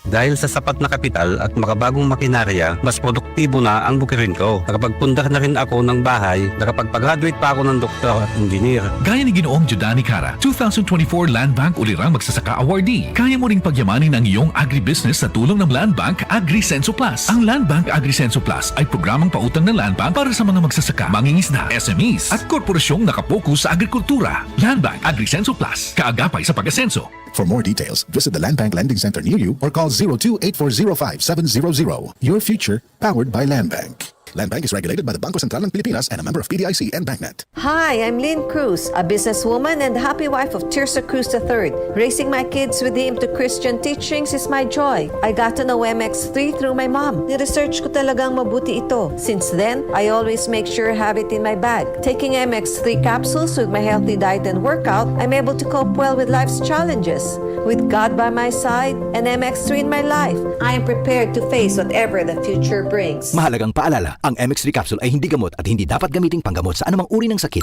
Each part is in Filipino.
Dahil sa sapat na kapital at makabagong makinarya, mas produktibo na ang bukirin ko. Nakapagpundar na rin ako ng bahay, nakapagpag-graduate pa ako ng doktor at engineer. Gaya ni Ginoong Judani Cara, 2024 Land Bank Ulirang Magsasaka Awardee. Kaya mo ring pagyamanin ang iyong agribusiness sa tulong ng Land Bank AgriSenso Plus. Ang Land Bank AgriSenso Plus ay programang pautang ng Land Bank para sa mga magsasaka, mangingisda, SMEs at korporasyong nakapokus sa agrikultura. Land Bank AgriSenso Plus, kaagapay sa pag-asenso. For more details, visit the Land Bank Lending Center near you or call 02-8405-700. Your future, powered by Land Bank. Land Bank is regulated by the Bangko Sentral ng Pilipinas and a member of PDIC and BancNet. Hi, I'm Lynn Cruz, a businesswoman and happy wife of Tirsa Cruz III. Raising my kids with the aim to Christian teachings is my joy. I got to know MX3 through my mom. Ni-research ko talagang mabuti ito. Since then, I always make sure I have it in my bag. Taking MX3 capsules with my healthy diet and workout, I'm able to cope well with life's challenges. With God by my side and MX3 in my life, I am prepared to face whatever the future brings. Mahalagang paalala, ang MX3 capsule ay hindi gamot at hindi dapat gamiting panggamot sa anumang uri ng sakit.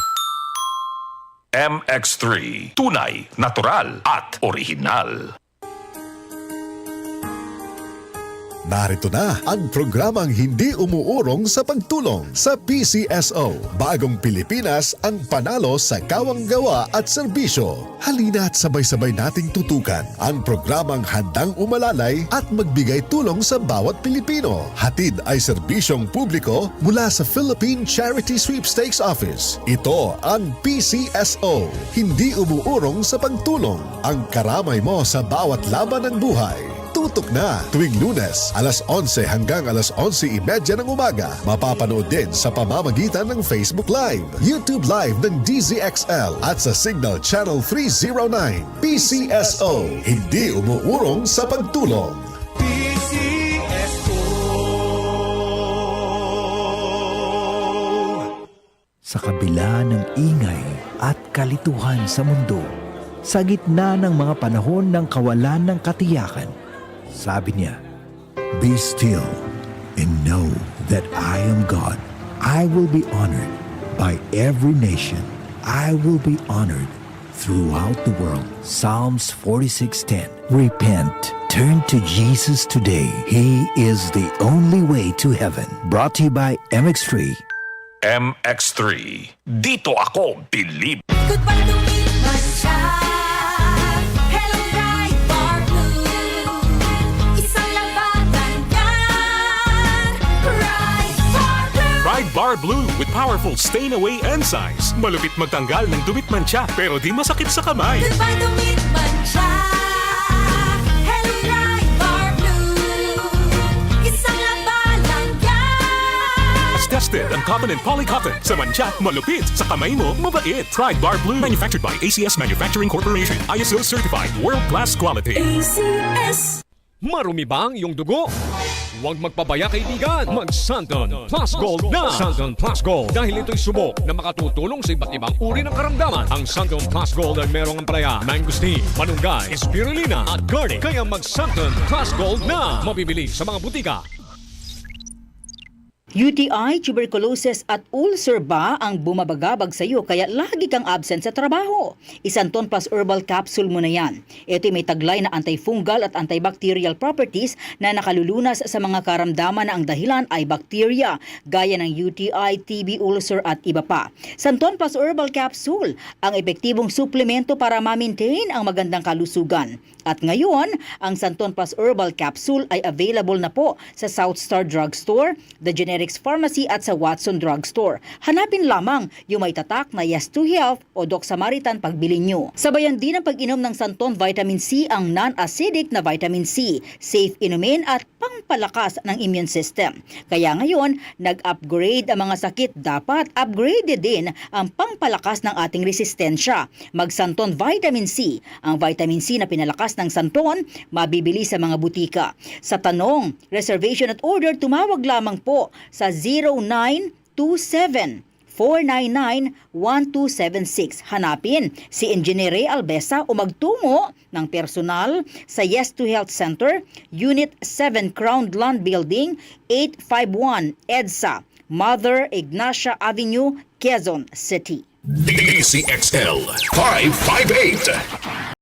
MX3. Tunay, natural at orihinal. Narito na ang programang hindi umuurong sa pagtulong sa PCSO. Bagong Pilipinas ang panalo sa kawang-gawa at serbisyo. Halina at sabay-sabay nating tutukan ang programang handang umalalay at magbigay tulong sa bawat Pilipino. Hatid ay serbisyong publiko mula sa Philippine Charity Sweepstakes Office. Ito ang PCSO. Hindi umuurong sa pagtulong. Ang karamay mo sa bawat laban ng buhay. Tutok na tuwing Lunes, alas 11 hanggang alas 11:30 ng umaga. Mapapanood din sa pamamagitan ng Facebook Live, YouTube Live ng DZXL at sa Signal Channel 309. PCSO, hindi umuurong sa pagtulong. Sa kabila ng ingay at kalituhan sa mundo, sa gitna ng mga panahon ng kawalan ng katiyakan, sabi niya, "Be still and know that I am God. I will be honored by every nation. I will be honored throughout the world." Psalms 46:10. Repent. Turn to Jesus today. He is the only way to heaven. Brought to you by MX3. MX3. Dito ako bilib. Goodbye to me, Mancha. Hello, Ride Bar Blue. Isang labatan yan. Ride Bar Blue. Ride Bar Blue with powerful stain-away enzymes. Malupit magtanggal ng dumit mancha pero di masakit sa kamay. Goodbye to me, Mancha. Hello, Ride Bar Blue. Isang labanan yan. As tested ang cotton and polycotton. Sa mancha, malupit. Sa kamay mo, mabait. Ride Bar Blue. Manufactured by ACS Manufacturing Corporation. ISO certified. World-class quality. ACS. Marumi ba ang iyong dugo? Huwag magpabaya kaibigan. Mag-Santon Plus Gold na. Santon Plus Gold. Dahil ito'y subok na makatutulong sa iba't ibang uri ng karamdaman. Ang Santon Plus Gold ay merong ampalaya, mangosteen, manunggay, spirulina at garlic. Kaya mag-Santon Plus Gold na. Mabibili sa mga butika. UTI, tuberculosis at ulcer ba ang bumabagabag sa iyo kaya lagi kang absent sa trabaho? Isanton Plus Herbal Capsule mo na yan. Ito'y may taglay na antifungal at antibacterial properties na nakalulunas sa mga karamdaman na ang dahilan ay bakterya, gaya ng UTI, TB, ulcer at iba pa. Santon Plus Herbal Capsule, ang epektibong suplemento para ma-maintain ang magandang kalusugan. At ngayon, ang Santon Plus Herbal Capsule ay available na po sa South Star Drugstore, The Generics Pharmacy at sa Watson Drugstore. Hanapin lamang yung may tatak na Yes to Health o Doc Samaritan pagbili nyo. Sabayan din ang pag-inom ng Santon Vitamin C, ang non-acidic na vitamin C, safe inumin at pangpalakas ng immune system. Kaya ngayon, nag-upgrade ang mga sakit, dapat upgraded din ang pangpalakas ng ating resistensya. Mag-Santon Vitamin C, ang vitamin C na pinalakas ng Santon, mabibili sa mga butika. Sa tanong, reservation at order, tumawag lamang po sa 0927-499-1276. Hanapin si Engineer Ray Albesa o magtungo ng personal sa Yes to Health Center, Unit 7 Crown Land Building, 851 EDSA, Mother Ignacia Avenue, Quezon City. DCXL 558.